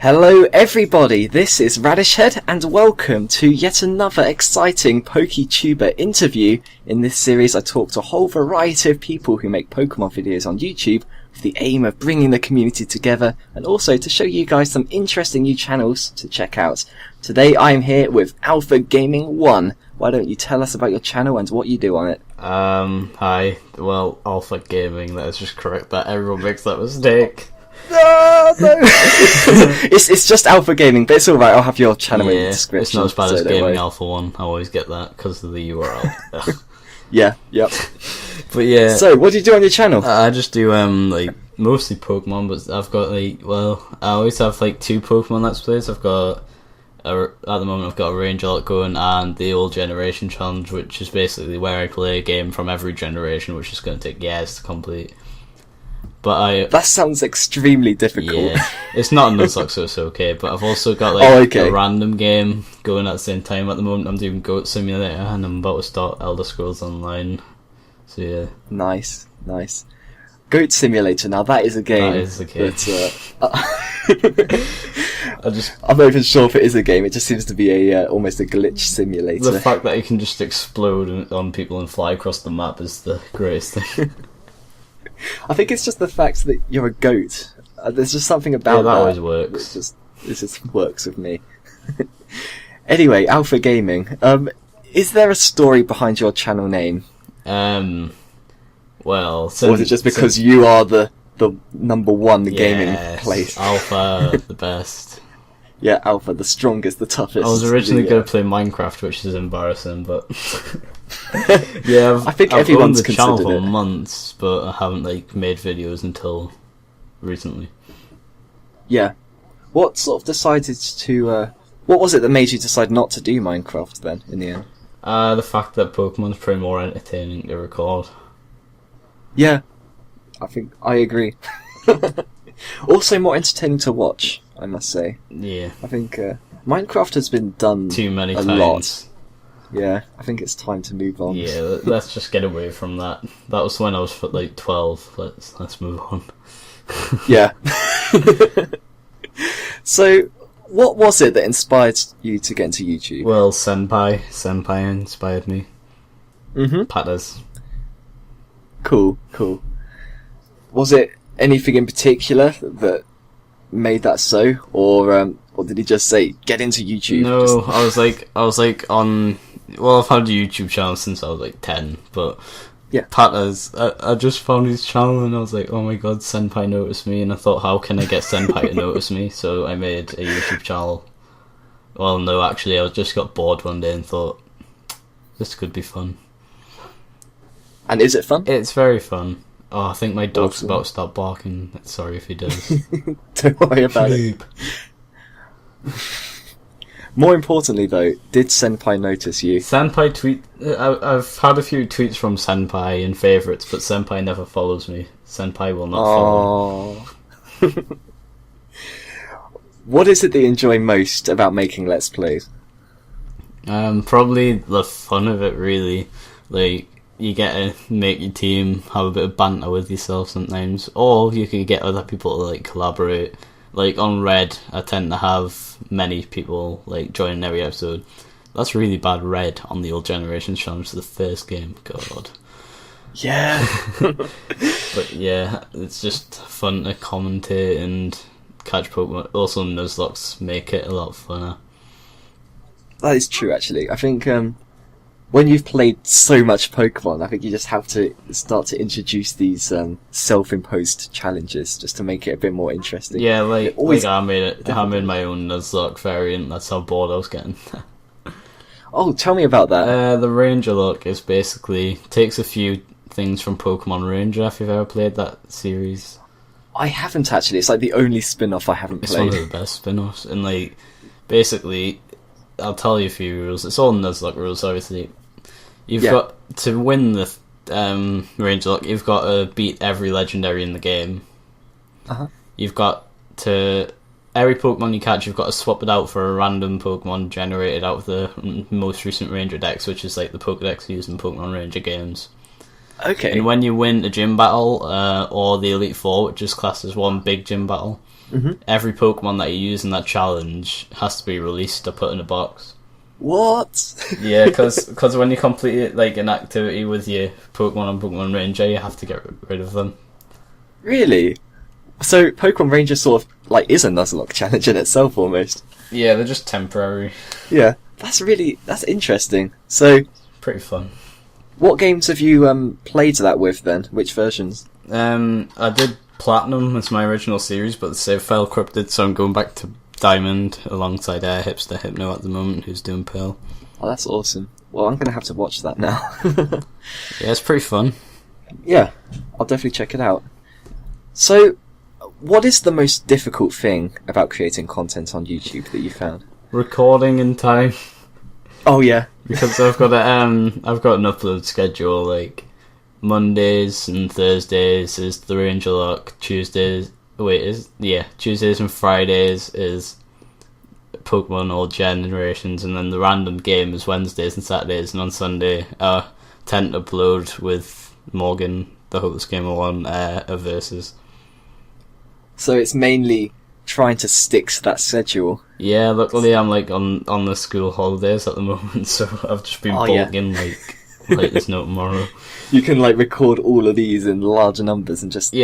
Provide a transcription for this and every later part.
Hello everybody, this is Radishhead and welcome to yet another exciting Poketuber interview. In this series I talk to a whole variety of people who make Pokemon videos on YouTube with the aim of bringing the community together and also to show you guys some interesting new channels to check out. Today I'm here with Alpha Gaming 1. Why don't you tell us about your channel and what you do on it? Hi. Well, Alpha Gaming, let's just correct that. Everyone makes that mistake. No. It's just Alpha Gaming, but it's alright, I'll have your channel in the description. It's not as bad as Gaming Alpha 1, I always get that because of the URL. Yep. But yeah. So, what do you do on your channel? I just do, mostly Pokemon, but I've got, I always have, 2 Pokemon Let's Plays. I've got, at the moment, I've got a Ranger Lock going and the Old Generation Challenge, which is basically where I play a game from every generation, which is going to take years to complete. But that sounds extremely difficult. Yeah, it's not a Nuzlocke, so it's okay. But I've also got a random game going at the same time. At the moment, I'm doing Goat Simulator, and I'm about to start Elder Scrolls Online. So yeah, nice. Goat Simulator. Now that is a game. That is a game. I'm not even sure if it is a game. It just seems to be almost a glitch simulator. The fact that you can just explode on people and fly across the map is the greatest thing. I think it's just the fact that you're a goat. There's just something about that. That always works. It just works with me. Anyway, Alpha Gaming. Is there a story behind your channel name? Well, or is it just because you are the number one gaming place? Alpha, the best. Yeah, Alpha, the strongest, the toughest. I was originally going to play Minecraft, which is embarrassing, but yeah, I think I've everyone's owned the channel considered for it. months, but I haven't made videos until recently. Yeah. What sort of decided to? What was it that made you decide not to do Minecraft then? In the end. The fact that Pokemon's probably more entertaining to record. Yeah, I think I agree. Also, more entertaining to watch, I must say. Yeah. I think Minecraft has been done too many times. Lot. Yeah, I think it's time to move on. Yeah, let's just get away from that. That was when I was 12. Let's move on. Yeah. So, what was it that inspired you to get into YouTube? Well, Senpai inspired me. Patas. Cool. Was it anything in particular that made that so, or did he just say get into YouTube? No, I was on. Well, I've had a YouTube channel since I was 10, but yeah, Patas. I just found his channel and I was like, oh my god, Senpai noticed me, and I thought, how can I get Senpai to notice me? So I made a YouTube channel. Well, no, actually, I just got bored one day and thought this could be fun. And is it fun? It's very fun. Oh, I think my dog's about to start barking. Sorry if he does. Don't worry about it. More importantly, though, did Senpai notice you? Senpai tweet. I've had a few tweets from Senpai in favourites, but Senpai never follows me. Senpai will not follow. What is it that you enjoy most about making Let's Plays? Probably the fun of it, really. You get to make your team have a bit of banter with yourself sometimes, or you could get other people to collaborate. On Red, I tend to have many people joining every episode. That's really bad Red on the Old Generation Challenge, the first game. God. Yeah. But yeah, it's just fun to commentate and catch Pokemon. Also, Nuzlocks make it a lot funner. That is true, actually. I think when you've played so much Pokemon, I think you just have to start to introduce these self-imposed challenges just to make it a bit more interesting. Yeah, I made my own Nuzlocke variant. That's how bored I was getting. Oh, tell me about that. The Ranger Lock is basically takes a few things from Pokemon Ranger. If you've ever played that series, I haven't actually. It's the only spin-off I haven't played. It's one of the best spin-offs, and basically, I'll tell you a few rules. It's all Nuzlocke rules, obviously. You've got to win the Ranger Lock. You've got to beat every legendary in the game. You've got to every Pokemon you catch. You've got to swap it out for a random Pokemon generated out of the most recent Ranger Dex, which is the Pokedex used in Pokemon Ranger games. Okay. And when you win a gym battle or the Elite Four, which is classed as one big gym battle, every Pokemon that you use in that challenge has to be released or put in a box. What? Yeah, because when you complete it, like an activity with your Pokemon and Pokemon Ranger, you have to get rid of them. Really? So Pokemon Ranger sort of like is a Nuzlocke challenge in itself almost. Yeah, they're just temporary. Yeah, that's interesting. So Pretty fun. what games have you played that with then? Which versions? I did Platinum as my original series, but the save file corrupted, so I'm going back to Diamond alongside Hipster Hypno at the moment, who's doing Pearl. Oh, that's awesome. Well, I'm gonna have to watch that now. Yeah, it's pretty fun. Yeah, I'll definitely check it out. So, what is the most difficult thing about creating content on YouTube that you found? Recording in time. Oh yeah, Because I've got an upload schedule, like Mondays and Thursdays is the Ranger Lock, Tuesdays and Fridays is Pokemon All Generations, and then the random game is Wednesdays and Saturdays, and on Sunday I tend to upload with Morgan, the Hopeless Gamer one, a Versus. so it's mainly trying to stick to that schedule. Yeah, luckily I'm like on the school holidays at the moment, so I've just been bulking like there's no tomorrow. You can like record all of these in larger numbers and just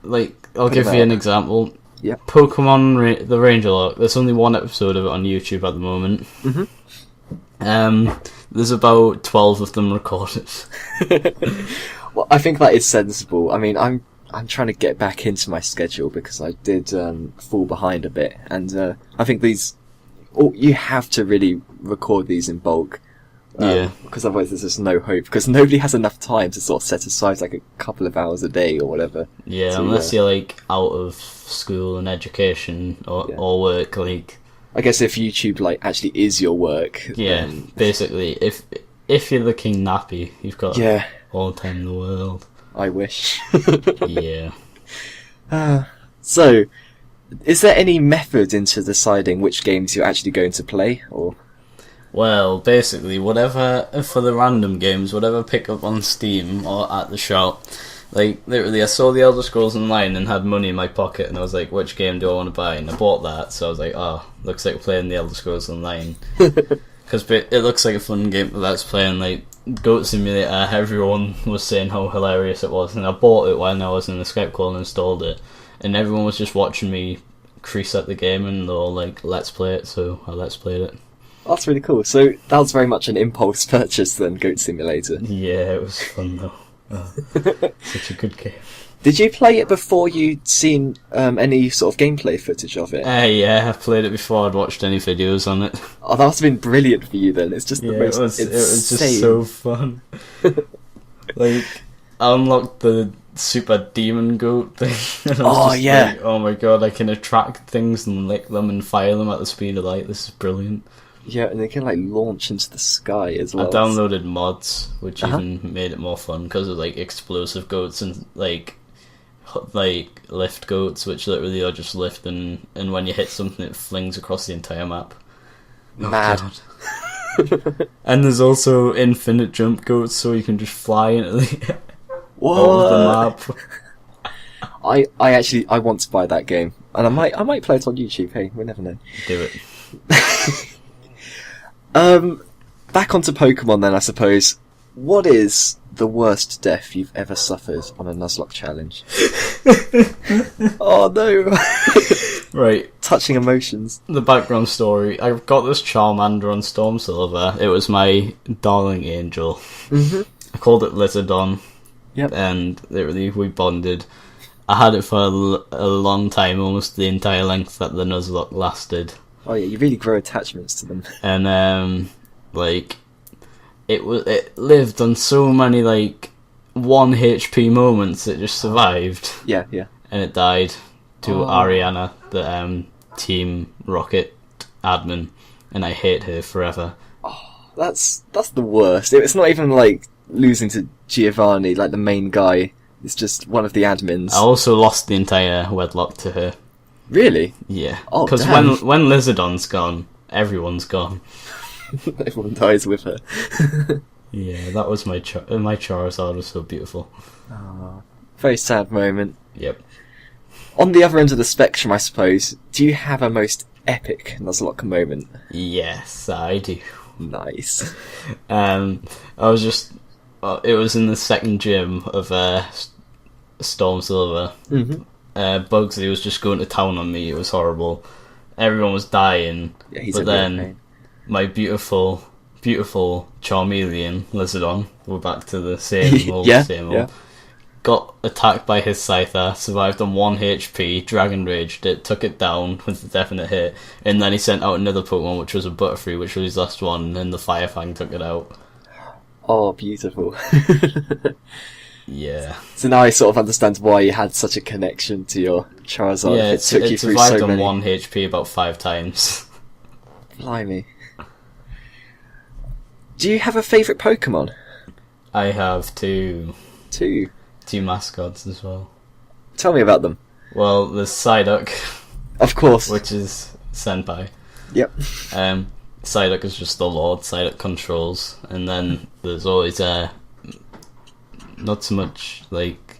Like I'll give you an example. Yeah. Pokemon the Ranger Lock. There's only one episode of it on YouTube at the moment. There's about 12 of them recorded. Well, I think that is sensible. I mean, I'm trying to get back into my schedule because I did fall behind a bit, and I think you have to really record these in bulk. Because otherwise there's just no hope, because nobody has enough time to sort of set aside like a couple of hours a day or whatever. Yeah, unless you're like out of school and education or work, like I guess if YouTube like actually is your work, then basically if you're the King Nappy, you've got all the time in the world. I wish. Yeah. So, is there any method into deciding which games you're actually going to play, or? Well, basically, whatever, for the random games, whatever I pick up on Steam or at the shop, like, literally, I saw the Elder Scrolls Online and had money in my pocket, and I was like, which game do I want to buy? And I bought that, so I was like, looks like we're playing the Elder Scrolls Online. Because it looks like a fun game that's playing, like, Goat Simulator. Everyone was saying how hilarious it was, and I bought it when I was in the Skype call and installed it, and everyone was just watching me crease at the game, and they're all like, let's play it, so I let's played it. That's really cool. So that was very much an impulse purchase then, Goat Simulator. Yeah, it was fun though. Such a good game. Did you play it before you'd seen any sort of gameplay footage of it? Yeah, I've played it before I'd watched any videos on it. Oh, that must have been brilliant for you then. It's just the most it was just so fun. Like, I unlocked the Super Demon Goat thing. And I was like, oh my god, I can attract things and lick them and fire them at the speed of light. This is brilliant. Yeah, and they can like launch into the sky as well. I downloaded mods, which even made it more fun because of like explosive goats and like lift goats, which literally are just lifting, and when you hit something, it flings across the entire map. Mad. And there's also infinite jump goats, so you can just fly into the map. I want to buy that game, and I might play it on YouTube. Hey, we never know. Do it. Back onto Pokemon then, I suppose. What is the worst death you've ever suffered on a Nuzlocke challenge? Oh no! Right. Touching emotions. The background story. I got this Charmander on Storm Silver. It was my darling angel. I called it Lizardon. Yep. And literally we bonded. I had it for a long time, almost the entire length that the Nuzlocke lasted. Oh yeah, you really grow attachments to them. And like it lived on so many like 1 HP moments. It just survived. Yeah. And it died to Ariana, the Team Rocket admin, and I hate her forever. Oh, that's the worst. It's not even like losing to Giovanni, like the main guy. It's just one of the admins. I also lost the entire wedlock to her. Really? Yeah. Oh, because when Lizardon's gone, everyone's gone. Everyone dies with her. Yeah, that was my Charizard was so beautiful. Oh, very sad moment. Yep. On the other end of the spectrum, I suppose, do you have a most epic Nuzlocke moment? Yes, I do. Nice. I was just... it was in the second gym of Storm Silver. Mm-hmm. Bugsy was just going to town on me. It was horrible. Everyone was dying. Yeah, he's but a then pain. my beautiful Charmeleon Lizardon, we're back to the same old, got attacked by his Scyther, survived on 1 HP, Dragon Raged it, took it down with a definite hit, and then he sent out another Pokemon, which was a Butterfree, which was his last one, and then the Fire Fang took it out. Oh, beautiful. Yeah. So now I sort of understand why you had such a connection to your Charizard. Yeah, it took you through survived so on many. 1 HP about 5 times. Blimey. Do you have a favourite Pokemon? I have two mascots as well. Tell me about them. Well, there's Psyduck, Of course. which is Senpai. Yep. Psyduck is just the Lord, Psyduck controls, and then there's always not so much like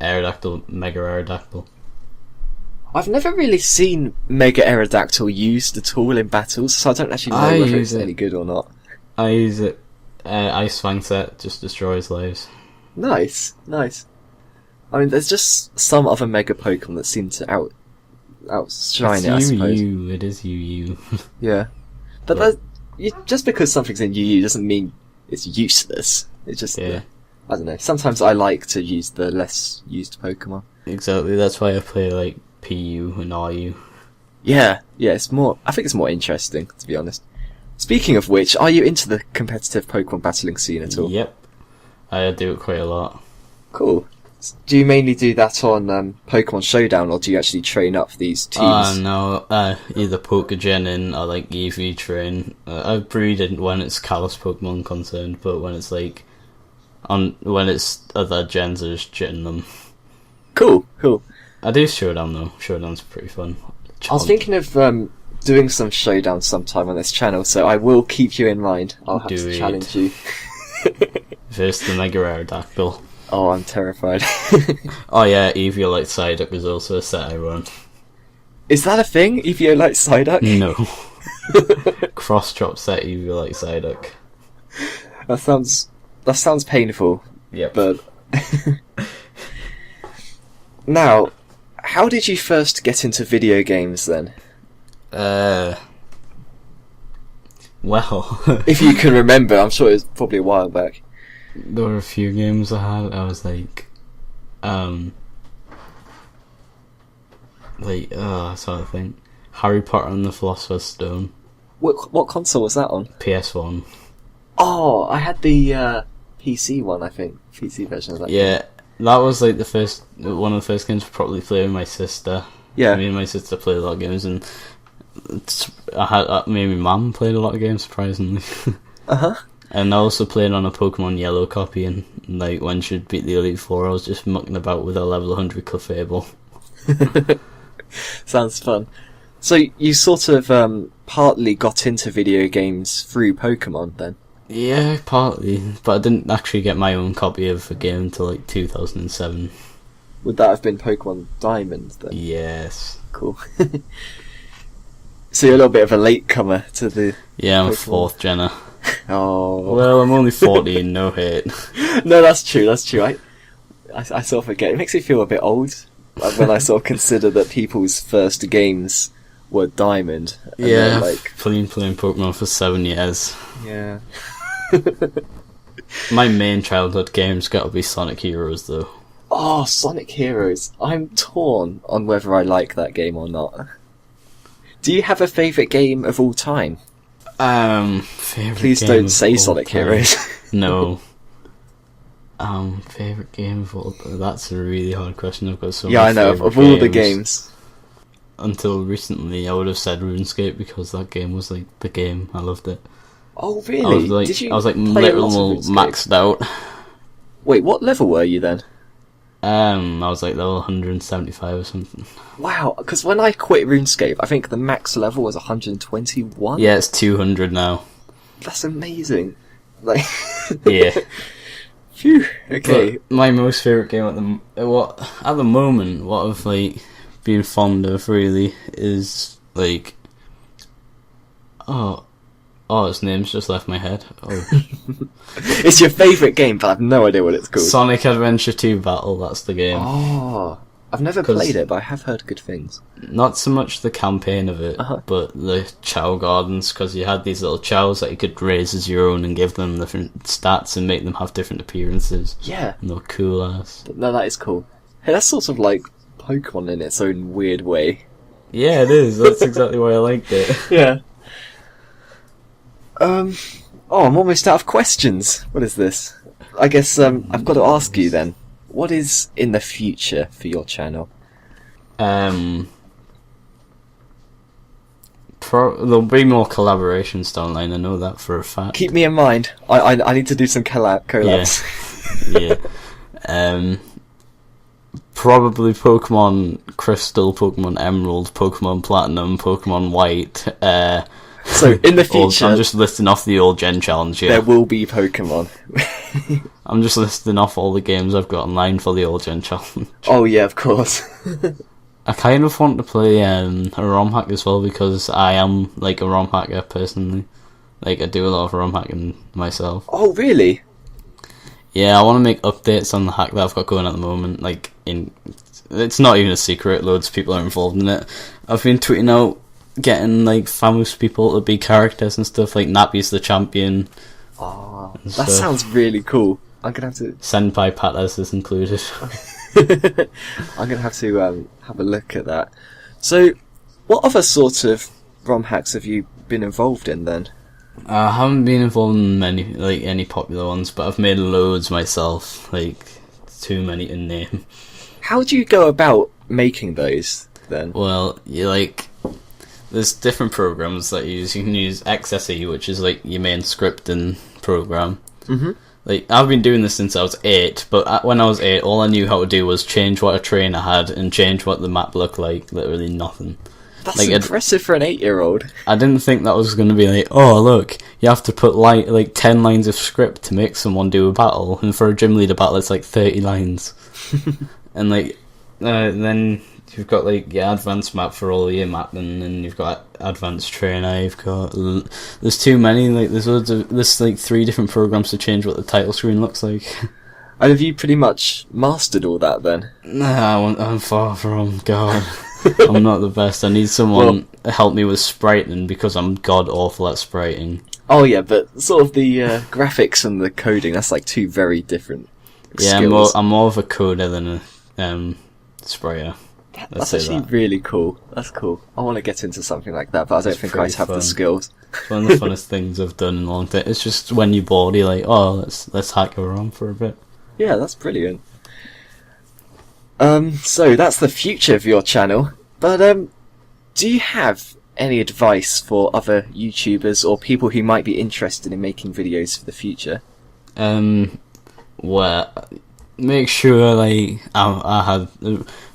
Aerodactyl, Mega Aerodactyl. I've never really seen Mega Aerodactyl used at all in battles, so I don't actually know whether it's any good or not. I use it. Ice Fang set just destroys lives. Nice. I mean, there's just some other Mega Pokemon that seem to outshine it, I suppose. It is UU. Yeah. But just because something's in UU doesn't mean it's useless. It's just, I don't know. Sometimes I like to use the less used Pokemon. Exactly, that's why I play like PU and RU. Yeah, it's more. I think it's more interesting, to be honest. Speaking of which, are you into the competitive Pokemon battling scene at all? Yep, I do it quite a lot. Cool. Do you mainly do that on Pokemon Showdown, or do you actually train up these teams? No, either Pokegenin or like EV train. I breed it when it's Kalos Pokemon concerned, but when it's like when it's other gens, I just jitting them. Cool. I do Showdown though. Showdown's pretty fun. I was thinking of doing some Showdown sometime on this channel, so I will keep you in mind. I'll have to challenge you. Versus the Mega Aerodactyl. Oh, I'm terrified. Oh yeah, Eviolite Psyduck is also a set I run. Is that a thing? Eviolite Psyduck? No. Cross-chop set Eviolite Psyduck. That sounds painful. Yep. But now, how did you first get into video games then? Well, if you can remember, I'm sure it was probably a while back. There were a few games I had. I was like, sort of thing. Harry Potter and the Philosopher's Stone. What console was that on? PS1. Oh, I had the PC one, I think. PC version of that. Yeah, that was like one of the first games I probably played with my sister. Yeah. Me and my sister played a lot of games, and me and my mum played a lot of games, surprisingly. Uh-huh. And I also played on a Pokemon Yellow copy, and like when she'd beat the Elite Four, I was just mucking about with a level 100 Clefable. Sounds fun. So you sort of partly got into video games through Pokemon then? Yeah, partly, but I didn't actually get my own copy of the game until like 2007. Would that have been Pokemon Diamond then? Yes. Cool. So you're a little bit of a latecomer to the... Yeah, I'm Pokemon. a fourth genner. Oh. Well, I'm only 14, no hate. No, that's true. I sort of forget. It makes me feel a bit old when I sort of consider that people's first games were Diamond. And Yeah, like... playing Pokemon for 7 years. Yeah. My main childhood game's got to be Sonic Heroes, though. Oh, Sonic Heroes. I'm torn on whether I like that game or not. Do you have a favourite game of all time? Favorite Please game don't of say all Sonic time. Heroes. No. Favorite game of all... That's a really hard question. I've got so Yeah, many I know. favourite Of all the games. Until recently, I would have said RuneScape because that game was like the game. I loved it. Oh, really? Did you? I was like play a lot of literal RuneScape? maxed out. Wait, what level were you then? I was like level 175 or something. Wow, because when I quit RuneScape, I think the max level was 121. Yeah, it's 200 now. That's amazing. Like, Yeah. phew. Okay. But my most favorite game at the moment, what I've like been fond of really is like, oh, his name's just left my head. Oh, It's your favourite game, but I've no idea what it's called. Sonic Adventure 2 Battle. That's the game. Oh, I've never 'Cause- played it, but I have heard good things. Not so much the campaign of it, Uh-huh. but the Chow Gardens, because you had these little chows that you could raise as your own and give them different stats and make them have different appearances. Yeah, And they're cool ass. no, that is cool. Hey, that's sort of like Pokemon in its own weird way. Yeah, it is. That's exactly why I liked it. Yeah. Oh, I'm almost out of questions. What is this? I guess I've got to ask you then. What is in the future for your channel? There'll be more collaborations down the line. I know that for a fact. Keep me in mind. I need to do some collabs. Yeah. Probably Pokemon Crystal, Pokemon Emerald, Pokemon Platinum, Pokemon White. So in the future, I'm just listing off the old Gen Challenge here. there will be Pokemon. I'm just listing off all the games I've got online for the old Gen Challenge. Oh yeah, of course. I kind of want to play a ROM hack as well, because I am like a ROM hacker personally. Like, I do a lot of ROM hacking myself. Oh really? Yeah, I want to make updates on the hack that I've got going at the moment. Like, it's not even a secret. Loads of people are involved in it. I've been tweeting out getting like famous people to be characters and stuff. Like Nappy's the champion. Oh, that stuff. sounds really cool. I'm gonna have to. Senpai Patas is included. I'm gonna have to have a look at that. So, what other sort of ROM hacks have you been involved in then? I haven't been involved in any popular ones, but I've made loads myself. Like, too many to name. How do you go about making those then? Well, there's different programs that you use. You can use XSE, which is like your main scripting program. Mm-hmm. Like, I've been doing this since I was 8, but when I was 8, all I knew how to do was change what a trainer had and change what the map looked like. Literally nothing. That's like, impressive for an 8-year-old. I didn't think that was going to be like, oh look, you have to put like 10 lines of script to make someone do a battle, and for a gym leader battle it's like 30 lines. And like, then you've got like your advanced map for all your mapping, and you've got advanced trainer. You've got there's too many. Like, there's like 3 different programs to change what the title screen looks like. And have you pretty much mastered all that then? Nah, I'm far from God. I'm not the best. I need someone to help me with spriting, because I'm god awful at spriting. Oh yeah, but sort of the graphics and the coding, that's like 2 very different skills. I'm more of a coder than a sprayer. That's actually really cool. That's cool. I want to get into something like that, but I don't think I have the skills. It's one of the funnest things I've done in a long time. It's just when you're bored, you're like, oh, let's hack around for a bit. Yeah, that's brilliant. So that's the future of your channel. But do you have any advice for other YouTubers or people who might be interested in making videos for the future? Well, make sure I had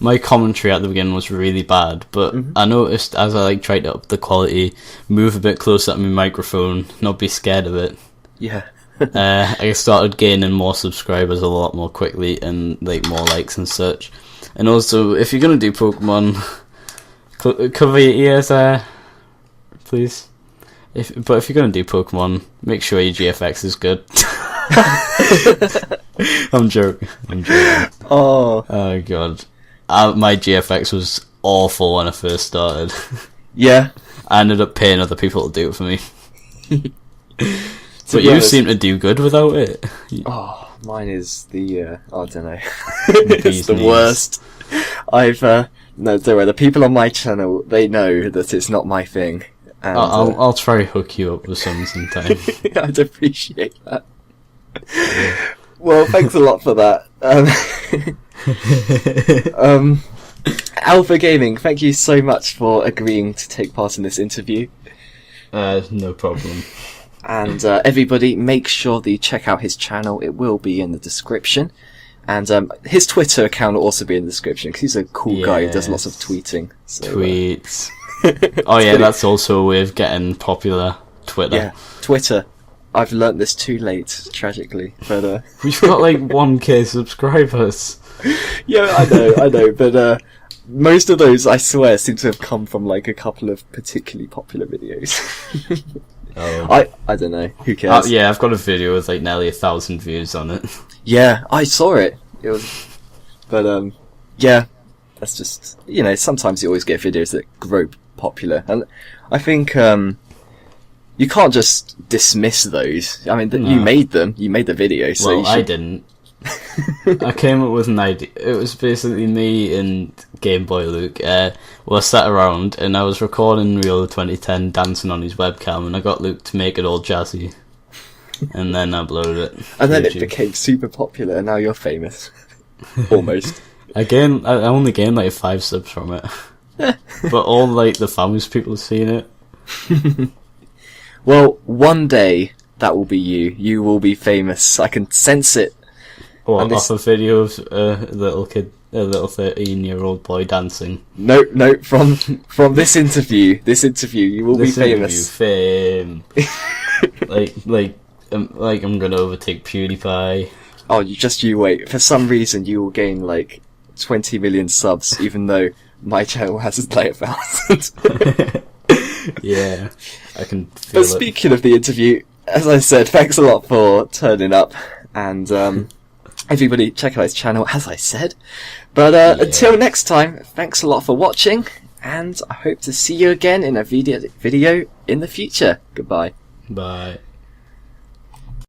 my commentary at the beginning was really bad, but I noticed as I tried to up the quality, move a bit closer to my microphone, not be scared of it. Yeah. I started gaining more subscribers a lot more quickly, and more likes and such. And also, if you're gonna do Pokemon, cover your ears, please. But if you're gonna do Pokemon, make sure your GFX is good. I'm joking. Oh God, my GFX was awful when I first started. yeah. I ended up paying other people to do it for me. But you seem to do good without it. Oh, mine is the I don't know. It's the worst. No, don't worry. The people on my channel, they know that it's not my thing. And, I'll try to hook you up with some sometime. I'd appreciate that. Well, thanks a lot for that. Alpha Gaming, thank you so much for agreeing to take part in this interview. No problem. And everybody, make sure that you check out his channel. It will be in the description. And his Twitter account will also be in the description, because he's a cool guy who does lots of tweeting. So, Tweets. Oh yeah, that's also a way of getting popular. Twitter. Yeah, Twitter. I've learnt this too late, tragically. But we've got 1K subscribers. Yeah, I know. But most of those, I swear, seem to have come from like a couple of particularly popular videos. I don't know. Who cares? Yeah, I've got a video with like nearly 1,000 views on it. Yeah, I saw it. It was, but yeah, that's just, you know, sometimes you always get videos that grow popular, and I think you can't just dismiss those. I mean, you made them, you made the video, so well, you should... I didn't. I came up with an idea. It was basically me and Game Boy Luke were sat around, and I was recording Rio 2010 dancing on his webcam, and I got Luke to make it all jazzy, and then I uploaded it. And then it became super popular, and now you're famous. Almost. I only gained like 5 subs from it, but all like the famous people have seen it. Well, one day that will be you. You will be famous. I can sense it. What, off a video of a little 13-year-old boy dancing? No, from this interview. This interview, you will be famous. Fame. like I'm gonna overtake PewDiePie. Oh, you wait. For some reason, you will gain like 20 million subs, even though my channel has like 1,000. Yeah, I can feel But speaking of the interview, as I said, thanks a lot for turning up, and everybody check out his channel, as I said. But until next time, thanks a lot for watching, and I hope to see you again in a video in the future. Goodbye. Bye.